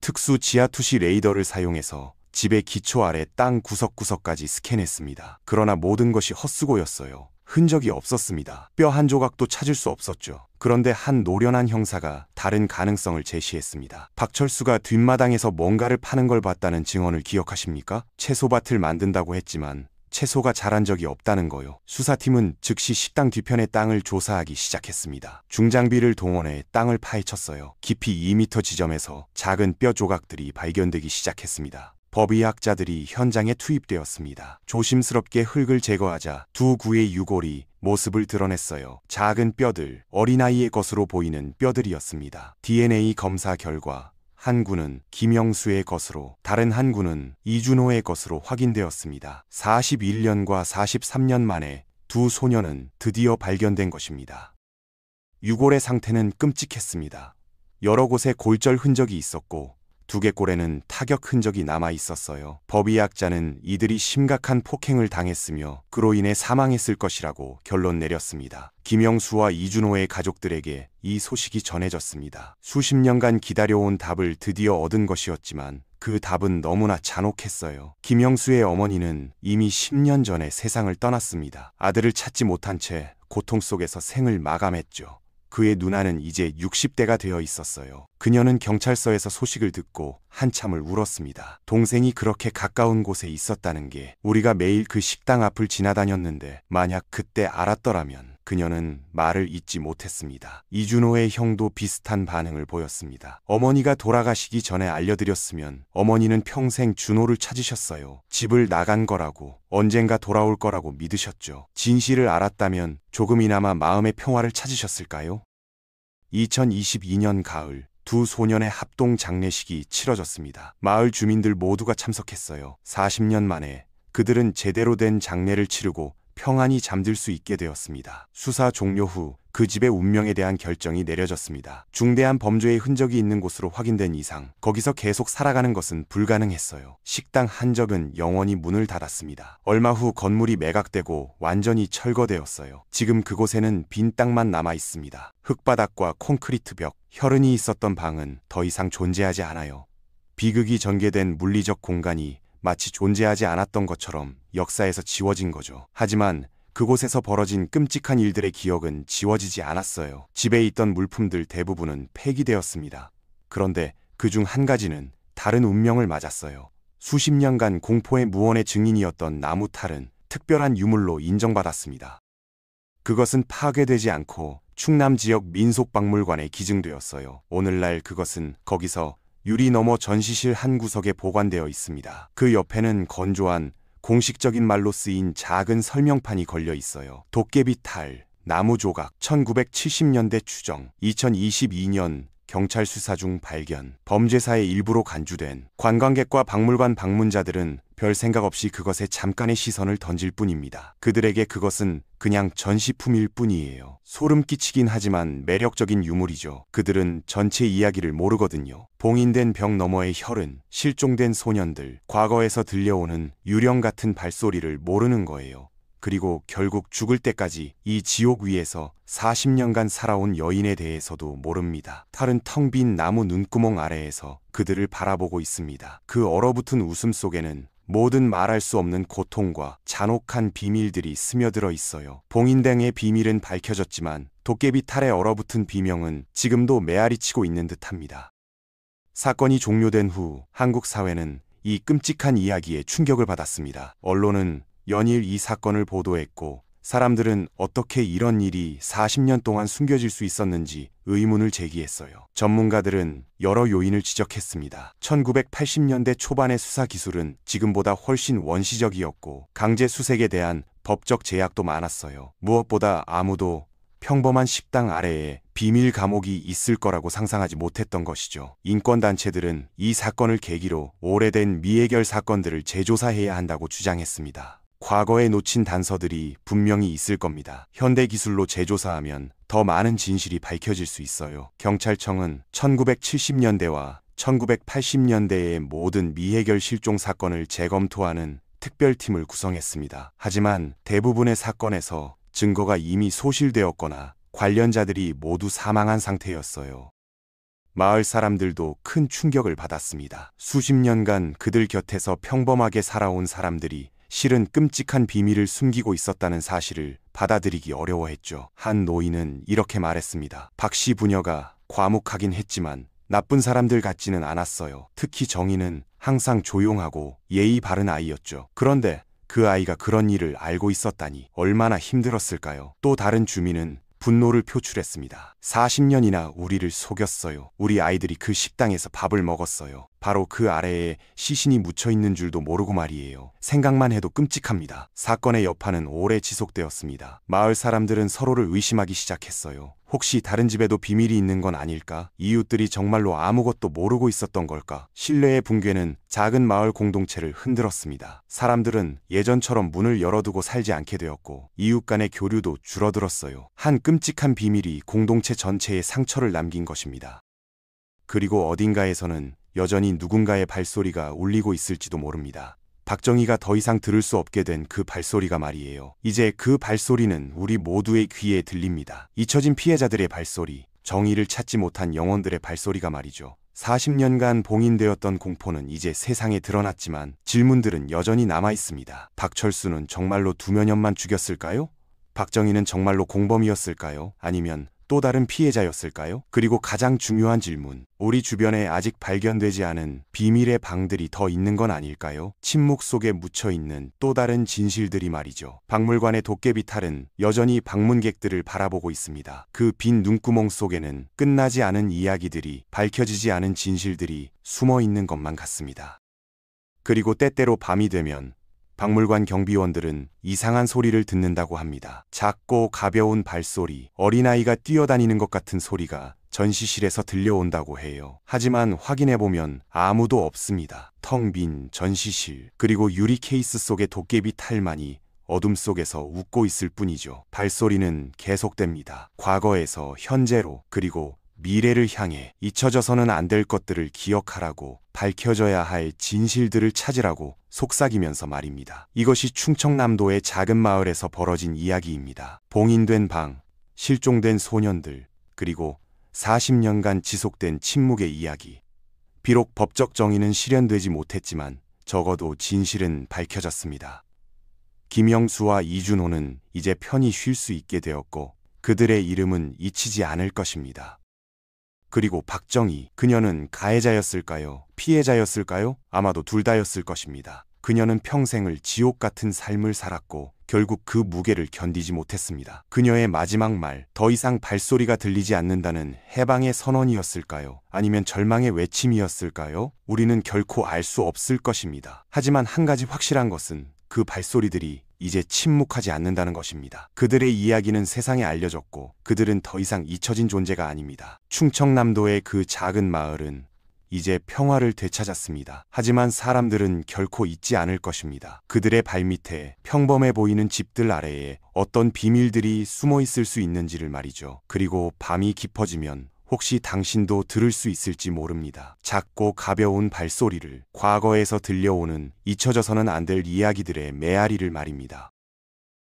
특수 지하투시 레이더를 사용해서 집의 기초 아래 땅 구석구석까지 스캔했습니다. 그러나 모든 것이 헛수고였어요. 흔적이 없었습니다. 뼈 한 조각도 찾을 수 없었죠. 그런데 한 노련한 형사가 다른 가능성을 제시했습니다. 박철수가 뒷마당에서 뭔가를 파는 걸 봤다는 증언을 기억하십니까? 채소밭을 만든다고 했지만 채소가 자란 적이 없다는 거요. 수사팀은 즉시 식당 뒤편의 땅을 조사하기 시작했습니다. 중장비를 동원해 땅을 파헤쳤어요. 깊이 2m 지점에서 작은 뼈 조각들이 발견되기 시작했습니다. 법의학자들이 현장에 투입되었습니다. 조심스럽게 흙을 제거하자 두 구의 유골이 모습을 드러냈어요. 작은 뼈들, 어린아이의 것으로 보이는 뼈들이었습니다. DNA 검사 결과 한 구는 김영수의 것으로, 다른 한 구는 이준호의 것으로 확인되었습니다. 41년과 43년 만에 두 소녀는 드디어 발견된 것입니다. 유골의 상태는 끔찍했습니다. 여러 곳에 골절 흔적이 있었고 두개골에는 타격 흔적이 남아 있었어요. 법의학자는 이들이 심각한 폭행을 당했으며 그로 인해 사망했을 것이라고 결론 내렸습니다. 김영수와 이준호의 가족들에게 이 소식이 전해졌습니다. 수십 년간 기다려온 답을 드디어 얻은 것이었지만 그 답은 너무나 잔혹했어요. 김영수의 어머니는 이미 10년 전에 세상을 떠났습니다. 아들을 찾지 못한 채 고통 속에서 생을 마감했죠. 그의 누나는 이제 60대가 되어 있었어요. 그녀는 경찰서에서 소식을 듣고 한참을 울었습니다. 동생이 그렇게 가까운 곳에 있었다는 게, 우리가 매일 그 식당 앞을 지나다녔는데 만약 그때 알았더라면. 그녀는 말을 잇지 못했습니다. 이준호의 형도 비슷한 반응을 보였습니다. 어머니가 돌아가시기 전에 알려드렸으면 어머니는 평생 준호를 찾으셨어요. 집을 나간 거라고, 언젠가 돌아올 거라고 믿으셨죠. 진실을 알았다면 조금이나마 마음의 평화를 찾으셨을까요? 2022년 가을, 두 소년의 합동 장례식이 치러졌습니다. 마을 주민들 모두가 참석했어요. 40년 만에 그들은 제대로 된 장례를 치르고 평안히 잠들 수 있게 되었습니다. 수사 종료 후 그 집의 운명에 대한 결정이 내려졌습니다. 중대한 범죄의 흔적이 있는 곳으로 확인된 이상 거기서 계속 살아가는 것은 불가능했어요. 식당 한적은 영원히 문을 닫았습니다. 얼마 후 건물이 매각되고 완전히 철거되었어요. 지금 그곳에는 빈 땅만 남아 있습니다. 흙바닥과 콘크리트 벽, 혈흔이 있었던 방은 더 이상 존재하지 않아요. 비극이 전개된 물리적 공간이 마치 존재하지 않았던 것처럼 역사에서 지워진 거죠. 하지만 그곳에서 벌어진 끔찍한 일들의 기억은 지워지지 않았어요. 집에 있던 물품들 대부분은 폐기되었습니다. 그런데 그중 한 가지는 다른 운명을 맞았어요. 수십 년간 공포의 무언의 증인이었던 나무 탈은 특별한 유물로 인정받았습니다. 그것은 파괴되지 않고 충남 지역 민속박물관에 기증되었어요. 오늘날 그것은 거기서 유리 너머 전시실 한 구석에 보관되어 있습니다. 그 옆에는 건조한 공식적인 말로 쓰인 작은 설명판이 걸려 있어요. 도깨비 탈, 나무 조각, 1970년대 추정, 2022년 경찰 수사 중 발견, 범죄사의 일부로 간주된. 관광객과 박물관 방문자들은 별 생각 없이 그것에 잠깐의 시선을 던질 뿐입니다. 그들에게 그것은 그냥 전시품일 뿐이에요. 소름 끼치긴 하지만 매력적인 유물이죠. 그들은 전체 이야기를 모르거든요. 봉인된 벽 너머의 혈흔, 실종된 소년들, 과거에서 들려오는 유령 같은 발소리를 모르는 거예요. 그리고 결국 죽을 때까지 이 지옥 위에서 40년간 살아온 여인에 대해서도 모릅니다. 탈은 텅 빈 나무 눈구멍 아래에서 그들을 바라보고 있습니다. 그 얼어붙은 웃음 속에는 모든 말할 수 없는 고통과 잔혹한 비밀들이 스며들어 있어요. 봉인댕의 비밀은 밝혀졌지만 도깨비 탈의 얼어붙은 비명은 지금도 메아리치고 있는 듯합니다. 사건이 종료된 후 한국 사회는 이 끔찍한 이야기에 충격을 받았습니다. 언론은 연일 이 사건을 보도했고 사람들은 어떻게 이런 일이 40년 동안 숨겨질 수 있었는지 의문을 제기했어요. 전문가들은 여러 요인을 지적했습니다. 1980년대 초반의 수사 기술은 지금보다 훨씬 원시적이었고 강제 수색에 대한 법적 제약도 많았어요. 무엇보다 아무도 평범한 식당 아래에 비밀 감옥이 있을 거라고 상상하지 못했던 것이죠. 인권단체들은 이 사건을 계기로 오래된 미해결 사건들을 재조사해야 한다고 주장했습니다. 과거에 놓친 단서들이 분명히 있을 겁니다. 현대기술로 재조사하면 더 많은 진실이 밝혀질 수 있어요. 경찰청은 1970년대와 1980년대의 모든 미해결 실종 사건을 재검토하는 특별팀을 구성했습니다. 하지만 대부분의 사건에서 증거가 이미 소실되었거나 관련자들이 모두 사망한 상태였어요. 마을 사람들도 큰 충격을 받았습니다. 수십 년간 그들 곁에서 평범하게 살아온 사람들이 실은 끔찍한 비밀을 숨기고 있었다는 사실을 받아들이기 어려워했죠. 한 노인은 이렇게 말했습니다. 박 씨 부녀가 과묵하긴 했지만 나쁜 사람들 같지는 않았어요. 특히 정희는 항상 조용하고 예의 바른 아이였죠. 그런데 그 아이가 그런 일을 알고 있었다니 얼마나 힘들었을까요? 또 다른 주민은 분노를 표출했습니다. 40년이나 우리를 속였어요. 우리 아이들이 그 식당에서 밥을 먹었어요. 바로 그 아래에 시신이 묻혀 있는 줄도 모르고 말이에요. 생각만 해도 끔찍합니다. 사건의 여파는 오래 지속되었습니다. 마을 사람들은 서로를 의심하기 시작했어요. 혹시 다른 집에도 비밀이 있는 건 아닐까? 이웃들이 정말로 아무것도 모르고 있었던 걸까? 신뢰의 붕괴는 작은 마을 공동체를 흔들었습니다. 사람들은 예전처럼 문을 열어두고 살지 않게 되었고 이웃 간의 교류도 줄어들었어요. 한 끔찍한 비밀이 공동체 전체에 상처를 남긴 것입니다. 그리고 어딘가에서는 여전히 누군가의 발소리가 울리고 있을지도 모릅니다. 박정희가 더 이상 들을 수 없게 된 그 발소리가 말이에요. 이제 그 발소리는 우리 모두의 귀에 들립니다. 잊혀진 피해자들의 발소리, 정의를 찾지 못한 영혼들의 발소리가 말이죠. 40년간 봉인되었던 공포는 이제 세상에 드러났지만 질문들은 여전히 남아있습니다. 박철수는 정말로 두면연만 죽였을까요? 박정희는 정말로 공범이었을까요? 아니면 또 다른 피해자였을까요? 그리고 가장 중요한 질문, 우리 주변에 아직 발견되지 않은 비밀의 방들이 더 있는 건 아닐까요? 침묵 속에 묻혀있는 또 다른 진실들이 말이죠. 박물관의 도깨비 탈은 여전히 방문객들을 바라보고 있습니다. 그 빈 눈구멍 속에는 끝나지 않은 이야기들이, 밝혀지지 않은 진실들이 숨어 있는 것만 같습니다. 그리고 때때로 밤이 되면 박물관 경비원들은 이상한 소리를 듣는다고 합니다. 작고 가벼운 발소리, 어린아이가 뛰어다니는 것 같은 소리가 전시실에서 들려온다고 해요. 하지만 확인해보면 아무도 없습니다. 텅 빈 전시실, 그리고 유리 케이스 속의 도깨비 탈만이 어둠 속에서 웃고 있을 뿐이죠. 발소리는 계속됩니다. 과거에서 현재로, 그리고 미래를 향해 잊혀져서는 안 될 것들을 기억하라고, 밝혀져야 할 진실들을 찾으라고 속삭이면서 말입니다. 이것이 충청남도의 작은 마을에서 벌어진 이야기입니다. 봉인된 방, 실종된 소년들, 그리고 40년간 지속된 침묵의 이야기. 비록 법적 정의는 실현되지 못했지만 적어도 진실은 밝혀졌습니다. 김영수와 이준호는 이제 편히 쉴 수 있게 되었고 그들의 이름은 잊히지 않을 것입니다. 그리고 박정희, 그녀는 가해자였을까요? 피해자였을까요? 아마도 둘 다였을 것입니다. 그녀는 평생을 지옥 같은 삶을 살았고 결국 그 무게를 견디지 못했습니다. 그녀의 마지막 말, 더 이상 발소리가 들리지 않는다는 해방의 선언이었을까요? 아니면 절망의 외침이었을까요? 우리는 결코 알 수 없을 것입니다. 하지만 한 가지 확실한 것은 그 발소리들이 이제 침묵하지 않는다는 것입니다. 그들의 이야기는 세상에 알려졌고 그들은 더 이상 잊혀진 존재가 아닙니다. 충청남도의 그 작은 마을은 이제 평화를 되찾았습니다. 하지만 사람들은 결코 잊지 않을 것입니다. 그들의 발밑에 평범해 보이는 집들 아래에 어떤 비밀들이 숨어 있을 수 있는지를 말이죠. 그리고 밤이 깊어지면 혹시 당신도 들을 수 있을지 모릅니다. 작고 가벼운 발소리를, 과거에서 들려오는 잊혀져서는 안 될 이야기들의 메아리를 말입니다.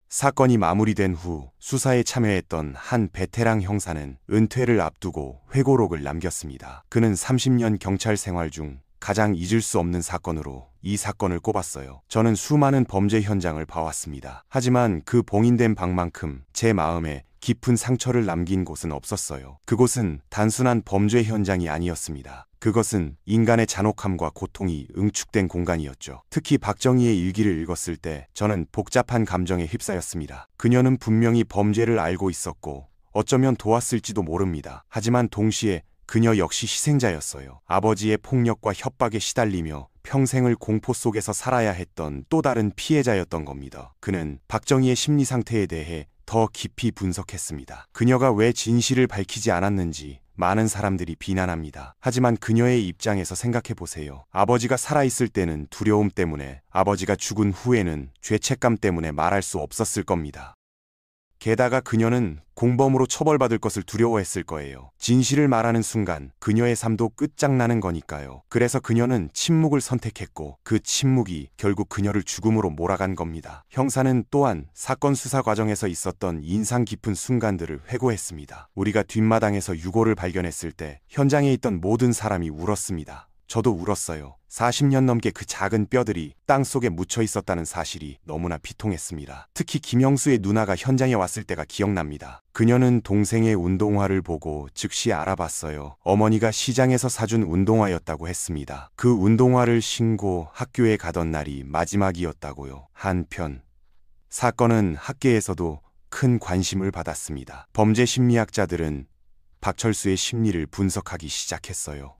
사건이 마무리된 후 수사에 참여했던 한 베테랑 형사는 은퇴를 앞두고 회고록을 남겼습니다. 그는 30년 경찰 생활 중 가장 잊을 수 없는 사건으로 이 사건을 꼽았어요. 저는 수많은 범죄 현장을 봐왔습니다. 하지만 그 봉인된 방만큼 제 마음에 깊은 상처를 남긴 곳은 없었어요. 그곳은 단순한 범죄 현장이 아니었습니다. 그것은 인간의 잔혹함과 고통이 응축된 공간이었죠. 특히 박정희의 일기를 읽었을 때 저는 복잡한 감정에 휩싸였습니다. 그녀는 분명히 범죄를 알고 있었고 어쩌면 도왔을지도 모릅니다. 하지만 동시에 그녀 역시 희생자였어요. 아버지의 폭력과 협박에 시달리며 평생을 공포 속에서 살아야 했던 또 다른 피해자였던 겁니다. 그는 박정희의 심리 상태에 대해 더 깊이 분석했습니다. 그녀가 왜 진실을 밝히지 않았는지 많은 사람들이 비난합니다. 하지만 그녀의 입장에서 생각해 보세요. 아버지가 살아있을 때는 두려움 때문에, 아버지가 죽은 후에는 죄책감 때문에 말할 수 없었을 겁니다. 게다가 그녀는 공범으로 처벌받을 것을 두려워했을 거예요. 진실을 말하는 순간 그녀의 삶도 끝장나는 거니까요. 그래서 그녀는 침묵을 선택했고 그 침묵이 결국 그녀를 죽음으로 몰아간 겁니다. 형사는 또한 사건 수사 과정에서 있었던 인상 깊은 순간들을 회고했습니다. 우리가 뒷마당에서 유골을 발견했을 때 현장에 있던 모든 사람이 울었습니다. 저도 울었어요. 40년 넘게 그 작은 뼈들이 땅속에 묻혀 있었다는 사실이 너무나 비통했습니다. 특히 김영수의 누나가 현장에 왔을 때가 기억납니다. 그녀는 동생의 운동화를 보고 즉시 알아봤어요. 어머니가 시장에서 사준 운동화였다고 했습니다. 그 운동화를 신고 학교에 가던 날이 마지막이었다고요. 한편 사건은 학계에서도 큰 관심을 받았습니다. 범죄 심리학자들은 박철수의 심리를 분석하기 시작했어요.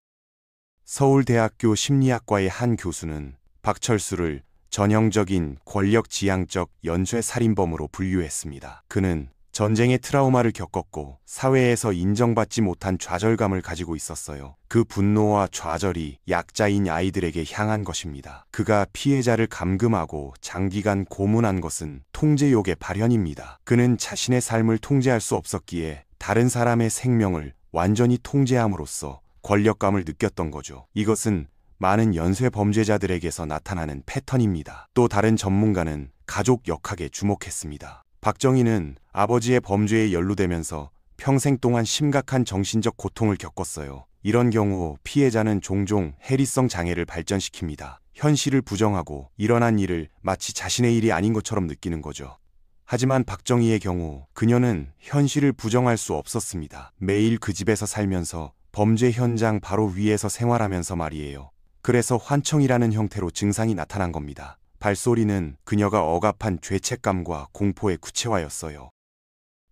서울대학교 심리학과의 한 교수는 박철수를 전형적인 권력지향적 연쇄살인범으로 분류했습니다. 그는 전쟁의 트라우마를 겪었고 사회에서 인정받지 못한 좌절감을 가지고 있었어요. 그 분노와 좌절이 약자인 아이들에게 향한 것입니다. 그가 피해자를 감금하고 장기간 고문한 것은 통제욕의 발현입니다. 그는 자신의 삶을 통제할 수 없었기에 다른 사람의 생명을 완전히 통제함으로써 권력감을 느꼈던 거죠. 이것은 많은 연쇄 범죄자들에게서 나타나는 패턴입니다. 또 다른 전문가는 가족 역학에 주목했습니다. 박정희는 아버지의 범죄에 연루되면서 평생 동안 심각한 정신적 고통을 겪었어요. 이런 경우 피해자는 종종 해리성 장애를 발전시킵니다. 현실을 부정하고 일어난 일을 마치 자신의 일이 아닌 것처럼 느끼는 거죠. 하지만 박정희의 경우 그녀는 현실을 부정할 수 없었습니다. 매일 그 집에서 살면서 범죄 현장 바로 위에서 생활하면서 말이에요. 그래서 환청이라는 형태로 증상이 나타난 겁니다. 발소리는 그녀가 억압한 죄책감과 공포의 구체화였어요.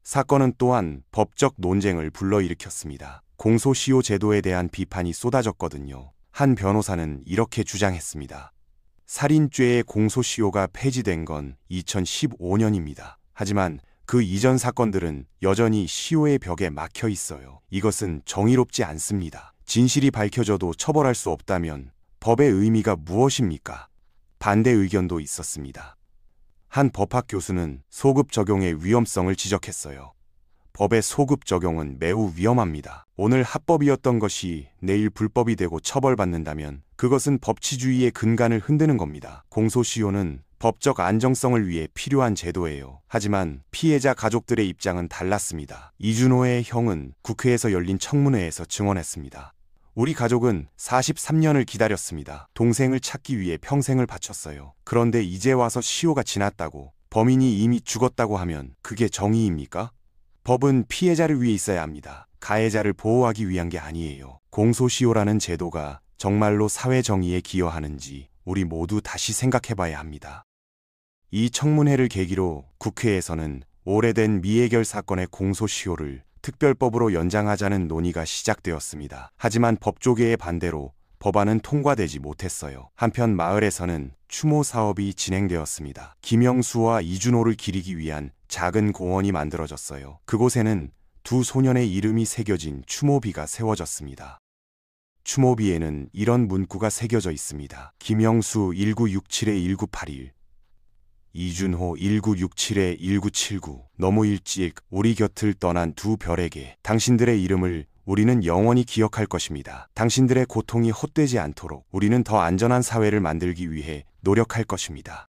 사건은 또한 법적 논쟁을 불러일으켰습니다. 공소시효 제도에 대한 비판이 쏟아졌거든요. 한 변호사는 이렇게 주장했습니다. 살인죄의 공소시효가 폐지된 건 2015년입니다. 하지만 그 이전 사건들은 여전히 시효의 벽에 막혀 있어요. 이것은 정의롭지 않습니다. 진실이 밝혀져도 처벌할 수 없다면 법의 의미가 무엇입니까? 반대 의견도 있었습니다. 한 법학 교수는 소급 적용의 위험성을 지적했어요. 법의 소급 적용은 매우 위험합니다. 오늘 합법이었던 것이 내일 불법이 되고 처벌받는다면 그것은 법치주의의 근간을 흔드는 겁니다. 공소시효는 법적 안정성을 위해 필요한 제도예요. 하지만 피해자 가족들의 입장은 달랐습니다. 이준호의 형은 국회에서 열린 청문회에서 증언했습니다. 우리 가족은 43년을 기다렸습니다. 동생을 찾기 위해 평생을 바쳤어요. 그런데 이제 와서 시효가 지났다고, 범인이 이미 죽었다고 하면 그게 정의입니까? 법은 피해자를 위해 있어야 합니다. 가해자를 보호하기 위한 게 아니에요. 공소시효라는 제도가 정말로 사회 정의에 기여하는지 우리 모두 다시 생각해봐야 합니다. 이 청문회를 계기로 국회에서는 오래된 미해결 사건의 공소시효를 특별법으로 연장하자는 논의가 시작되었습니다. 하지만 법조계의 반대로 법안은 통과되지 못했어요. 한편 마을에서는 추모 사업이 진행되었습니다. 김영수와 이준호를 기리기 위한 작은 공원이 만들어졌어요. 그곳에는 두 소년의 이름이 새겨진 추모비가 세워졌습니다. 추모비에는 이런 문구가 새겨져 있습니다. 김영수 1967-1981, 이준호 1967-1979. 너무 일찍 우리 곁을 떠난 두 별에게 당신들의 이름을 우리는 영원히 기억할 것입니다. 당신들의 고통이 헛되지 않도록 우리는 더 안전한 사회를 만들기 위해 노력할 것입니다.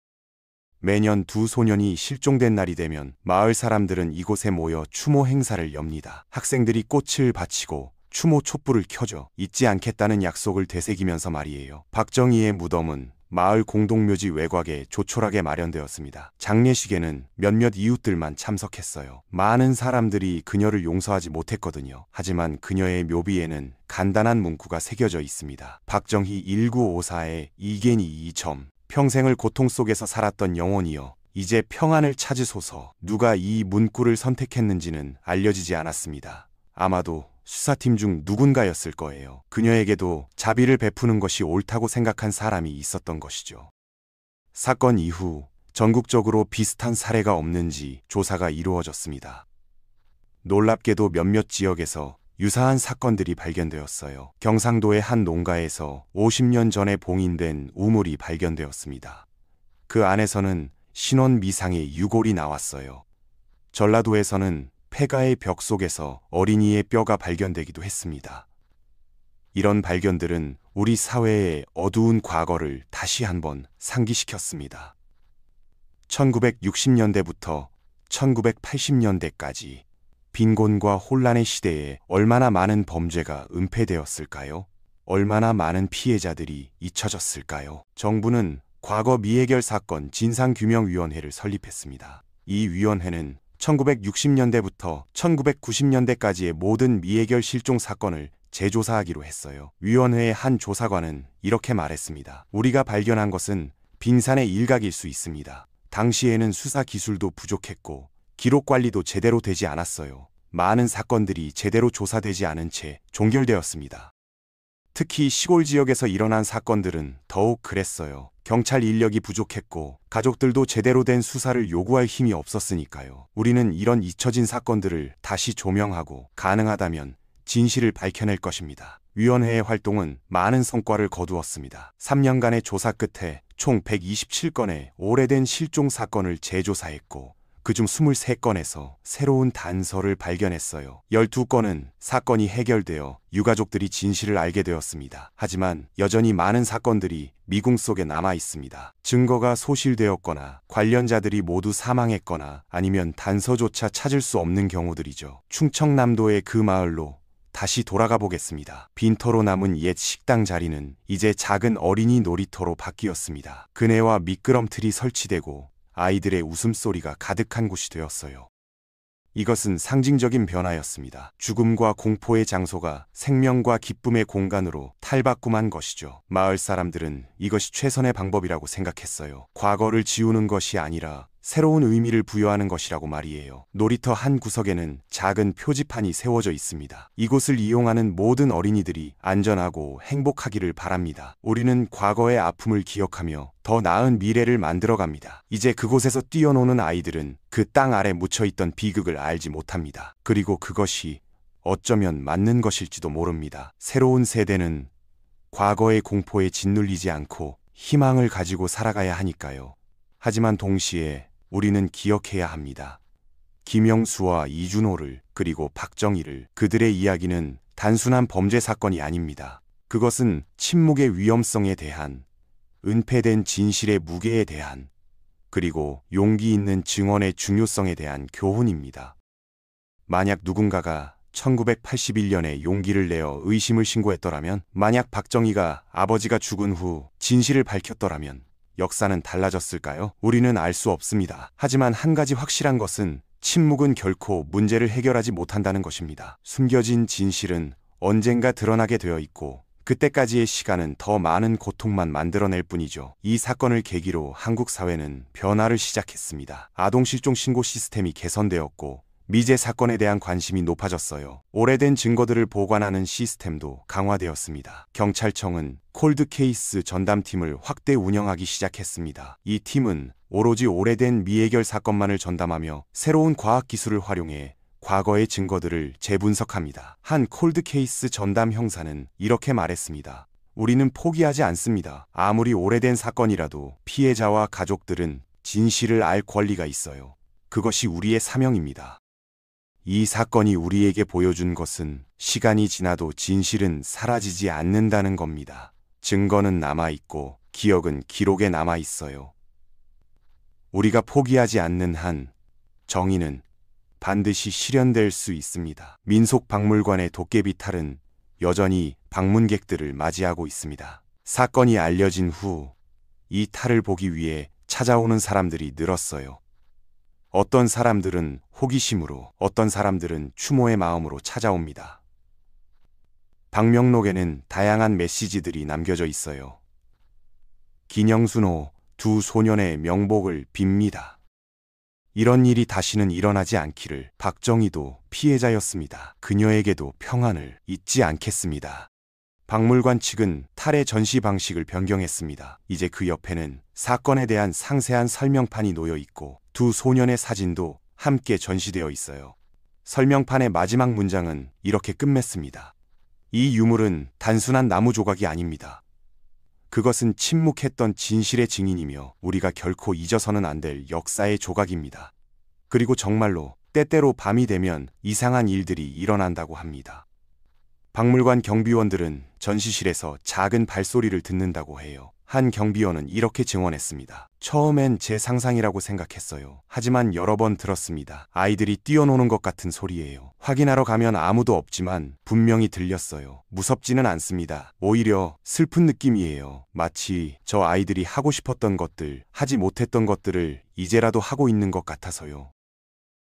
매년 두 소년이 실종된 날이 되면 마을 사람들은 이곳에 모여 추모 행사를 엽니다. 학생들이 꽃을 바치고 추모 촛불을 켜죠. 잊지 않겠다는 약속을 되새기면서 말이에요. 박정희의 무덤은 마을 공동묘지 외곽에 조촐하게 마련되었습니다. 장례식에는 몇몇 이웃들만 참석했어요. 많은 사람들이 그녀를 용서하지 못했거든요. 하지만 그녀의 묘비에는 간단한 문구가 새겨져 있습니다. 박정희 1954의 이계니 2점. 평생을 고통 속에서 살았던 영혼이여, 이제 평안을 찾으소서. 누가 이 문구를 선택했는지는 알려지지 않았습니다. 아마도 수사팀 중 누군가였을 거예요. 그녀에게도 자비를 베푸는 것이 옳다고 생각한 사람이 있었던 것이죠. 사건 이후 전국적으로 비슷한 사례가 없는지 조사가 이루어졌습니다. 놀랍게도 몇몇 지역에서 유사한 사건들이 발견되었어요. 경상도의 한 농가에서 50년 전에 봉인된 우물이 발견되었습니다. 그 안에서는 신원 미상의 유골이 나왔어요. 전라도에서는 폐가의 벽 속에서 어린이의 뼈가 발견되기도 했습니다. 이런 발견들은 우리 사회의 어두운 과거를 다시 한번 상기시켰습니다. 1960년대부터 1980년대까지 빈곤과 혼란의 시대에 얼마나 많은 범죄가 은폐되었을까요? 얼마나 많은 피해자들이 잊혀졌을까요? 정부는 과거 미해결 사건 진상규명위원회를 설립했습니다. 이 위원회는 1960년대부터 1990년대까지의 모든 미해결 실종 사건을 재조사하기로 했어요. 위원회의 한 조사관은 이렇게 말했습니다. 우리가 발견한 것은 빙산의 일각일 수 있습니다. 당시에는 수사 기술도 부족했고 기록 관리도 제대로 되지 않았어요. 많은 사건들이 제대로 조사되지 않은 채 종결되었습니다. 특히 시골 지역에서 일어난 사건들은 더욱 그랬어요. 경찰 인력이 부족했고 가족들도 제대로 된 수사를 요구할 힘이 없었으니까요. 우리는 이런 잊혀진 사건들을 다시 조명하고 가능하다면 진실을 밝혀낼 것입니다. 위원회의 활동은 많은 성과를 거두었습니다. 3년간의 조사 끝에 총 127건의 오래된 실종 사건을 재조사했고 그중 23건에서 새로운 단서를 발견했어요. 12건은 사건이 해결되어 유가족들이 진실을 알게 되었습니다. 하지만 여전히 많은 사건들이 미궁 속에 남아 있습니다. 증거가 소실되었거나 관련자들이 모두 사망했거나 아니면 단서조차 찾을 수 없는 경우들이죠. 충청남도의 그 마을로 다시 돌아가 보겠습니다. 빈터로 남은 옛 식당 자리는 이제 작은 어린이 놀이터로 바뀌었습니다. 그네와 미끄럼틀이 설치되고 아이들의 웃음소리가 가득한 곳이 되었어요. 이것은 상징적인 변화였습니다. 죽음과 공포의 장소가 생명과 기쁨의 공간으로 탈바꿈한 것이죠. 마을 사람들은 이것이 최선의 방법이라고 생각했어요. 과거를 지우는 것이 아니라 새로운 의미를 부여하는 것이라고 말이에요. 놀이터 한 구석에는 작은 표지판이 세워져 있습니다. 이곳을 이용하는 모든 어린이들이 안전하고 행복하기를 바랍니다. 우리는 과거의 아픔을 기억하며 더 나은 미래를 만들어갑니다. 이제 그곳에서 뛰어노는 아이들은 그 땅 아래 묻혀있던 비극을 알지 못합니다. 그리고 그것이 어쩌면 맞는 것일지도 모릅니다. 새로운 세대는 과거의 공포에 짓눌리지 않고 희망을 가지고 살아가야 하니까요. 하지만 동시에 우리는 기억해야 합니다. 김영수와 이준호를 그리고 박정희를. 그들의 이야기는 단순한 범죄 사건이 아닙니다. 그것은 침묵의 위험성에 대한, 은폐된 진실의 무게에 대한, 그리고 용기 있는 증언의 중요성에 대한 교훈입니다. 만약 누군가가 1981년에 용기를 내어 의심을 신고했더라면, 만약 박정희가 아버지가 죽은 후 진실을 밝혔더라면 역사는 달라졌을까요? 우리는 알 수 없습니다. 하지만 한 가지 확실한 것은 침묵은 결코 문제를 해결하지 못한다는 것입니다. 숨겨진 진실은 언젠가 드러나게 되어 있고 그때까지의 시간은 더 많은 고통만 만들어낼 뿐이죠. 이 사건을 계기로 한국 사회는 변화를 시작했습니다. 아동실종 신고 시스템이 개선되었고 미제 사건에 대한 관심이 높아졌어요. 오래된 증거들을 보관하는 시스템도 강화되었습니다. 경찰청은 콜드케이스 전담팀을 확대 운영하기 시작했습니다. 이 팀은 오로지 오래된 미해결 사건만을 전담하며 새로운 과학기술을 활용해 과거의 증거들을 재분석합니다. 한 콜드케이스 전담 형사는 이렇게 말했습니다. 우리는 포기하지 않습니다. 아무리 오래된 사건이라도 피해자와 가족들은 진실을 알 권리가 있어요. 그것이 우리의 사명입니다. 이 사건이 우리에게 보여준 것은 시간이 지나도 진실은 사라지지 않는다는 겁니다. 증거는 남아있고 기억은 기록에 남아있어요. 우리가 포기하지 않는 한 정의는 반드시 실현될 수 있습니다. 민속박물관의 도깨비 탈은 여전히 방문객들을 맞이하고 있습니다. 사건이 알려진 후 이 탈을 보기 위해 찾아오는 사람들이 늘었어요. 어떤 사람들은 호기심으로, 어떤 사람들은 추모의 마음으로 찾아옵니다. 방명록에는 다양한 메시지들이 남겨져 있어요. 김영순호 두 소년의 명복을 빕니다. 이런 일이 다시는 일어나지 않기를. 박정희도 피해자였습니다. 그녀에게도 평안을 잊지 않겠습니다. 박물관 측은 탈의 전시 방식을 변경했습니다. 이제 그 옆에는 사건에 대한 상세한 설명판이 놓여 있고 두 소년의 사진도 함께 전시되어 있어요. 설명판의 마지막 문장은 이렇게 끝맺습니다. 이 유물은 단순한 나무 조각이 아닙니다. 그것은 침묵했던 진실의 증인이며 우리가 결코 잊어서는 안 될 역사의 조각입니다. 그리고 정말로 때때로 밤이 되면 이상한 일들이 일어난다고 합니다. 박물관 경비원들은 전시실에서 작은 발소리를 듣는다고 해요. 한 경비원은 이렇게 증언했습니다. 처음엔 제 상상이라고 생각했어요. 하지만 여러 번 들었습니다. 아이들이 뛰어노는 것 같은 소리예요. 확인하러 가면 아무도 없지만 분명히 들렸어요. 무섭지는 않습니다. 오히려 슬픈 느낌이에요. 마치 저 아이들이 하고 싶었던 것들, 하지 못했던 것들을 이제라도 하고 있는 것 같아서요.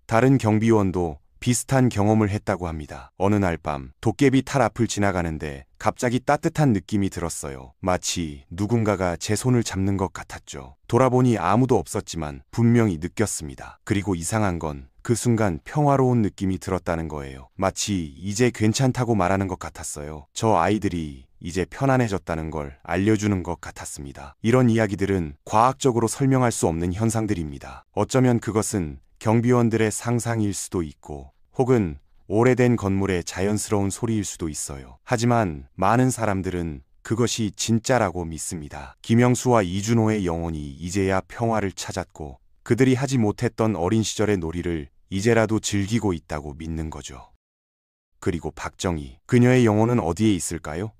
다른 경비원도 비슷한 경험을 했다고 합니다. 어느 날 밤 도깨비 탈 앞을 지나가는데 갑자기 따뜻한 느낌이 들었어요. 마치 누군가가 제 손을 잡는 것 같았죠. 돌아보니 아무도 없었지만 분명히 느꼈습니다. 그리고 이상한 건 그 순간 평화로운 느낌이 들었다는 거예요. 마치 이제 괜찮다고 말하는 것 같았어요. 저 아이들이 이제 편안해졌다는 걸 알려주는 것 같았습니다. 이런 이야기들은 과학적으로 설명할 수 없는 현상들입니다. 어쩌면 그것은 경비원들의 상상일 수도 있고 혹은 오래된 건물의 자연스러운 소리일 수도 있어요. 하지만 많은 사람들은 그것이 진짜라고 믿습니다. 김영수와 이준호의 영혼이 이제야 평화를 찾았고 그들이 하지 못했던 어린 시절의 놀이를 이제라도 즐기고 있다고 믿는 거죠. 그리고 박정희, 그녀의 영혼은 어디에 있을까요?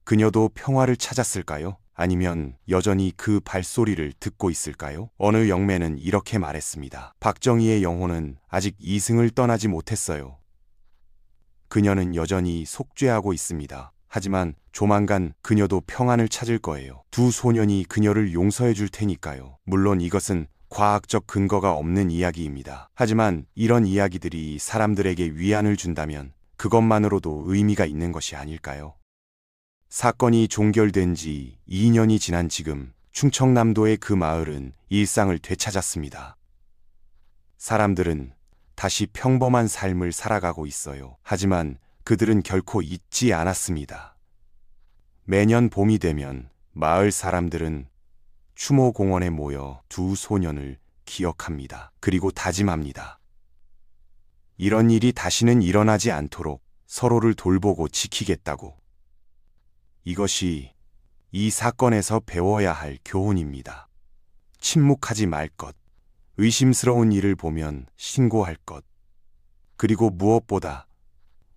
그녀도 평화를 찾았을까요? 아니면 여전히 그 발소리를 듣고 있을까요? 어느 영매는 이렇게 말했습니다. 박정희의 영혼은 아직 이승을 떠나지 못했어요. 그녀는 여전히 속죄하고 있습니다. 하지만 조만간 그녀도 평안을 찾을 거예요. 두 소년이 그녀를 용서해 줄 테니까요. 물론 이것은 과학적 근거가 없는 이야기입니다. 하지만 이런 이야기들이 사람들에게 위안을 준다면 그것만으로도 의미가 있는 것이 아닐까요? 사건이 종결된 지 2년이 지난 지금 충청남도의 그 마을은 일상을 되찾았습니다. 사람들은 다시 평범한 삶을 살아가고 있어요. 하지만 그들은 결코 잊지 않았습니다. 매년 봄이 되면 마을 사람들은 추모공원에 모여 두 소년을 기억합니다. 그리고 다짐합니다. 이런 일이 다시는 일어나지 않도록 서로를 돌보고 지키겠다고. 이것이 이 사건에서 배워야 할 교훈입니다. 침묵하지 말 것, 의심스러운 일을 보면 신고할 것, 그리고 무엇보다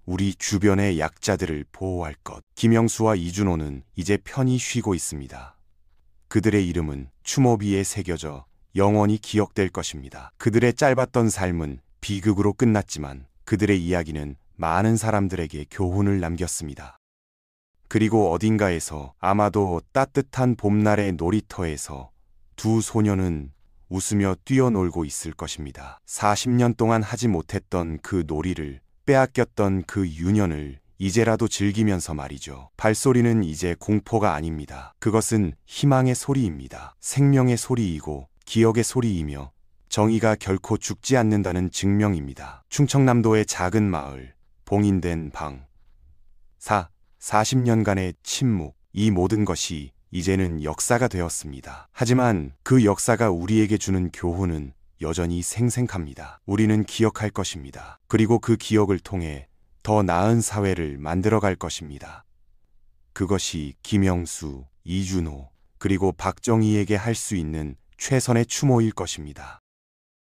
우리 주변의 약자들을 보호할 것. 김영수와 이준호는 이제 편히 쉬고 있습니다. 그들의 이름은 추모비에 새겨져 영원히 기억될 것입니다. 그들의 짧았던 삶은 비극으로 끝났지만 그들의 이야기는 많은 사람들에게 교훈을 남겼습니다. 그리고 어딘가에서 아마도 따뜻한 봄날의 놀이터에서 두 소년은 웃으며 뛰어놀고 있을 것입니다. 40년 동안 하지 못했던 그 놀이를, 빼앗겼던 그 유년을 이제라도 즐기면서 말이죠. 발소리는 이제 공포가 아닙니다. 그것은 희망의 소리입니다. 생명의 소리이고 기억의 소리이며 정의가 결코 죽지 않는다는 증명입니다. 충청남도의 작은 마을, 봉인된 방, 40년간의 침묵, 이 모든 것이 이제는 역사가 되었습니다. 하지만 그 역사가 우리에게 주는 교훈은 여전히 생생합니다. 우리는 기억할 것입니다. 그리고 그 기억을 통해 더 나은 사회를 만들어갈 것입니다. 그것이 김영수, 이준호, 그리고 박정희에게 할 수 있는 최선의 추모일 것입니다.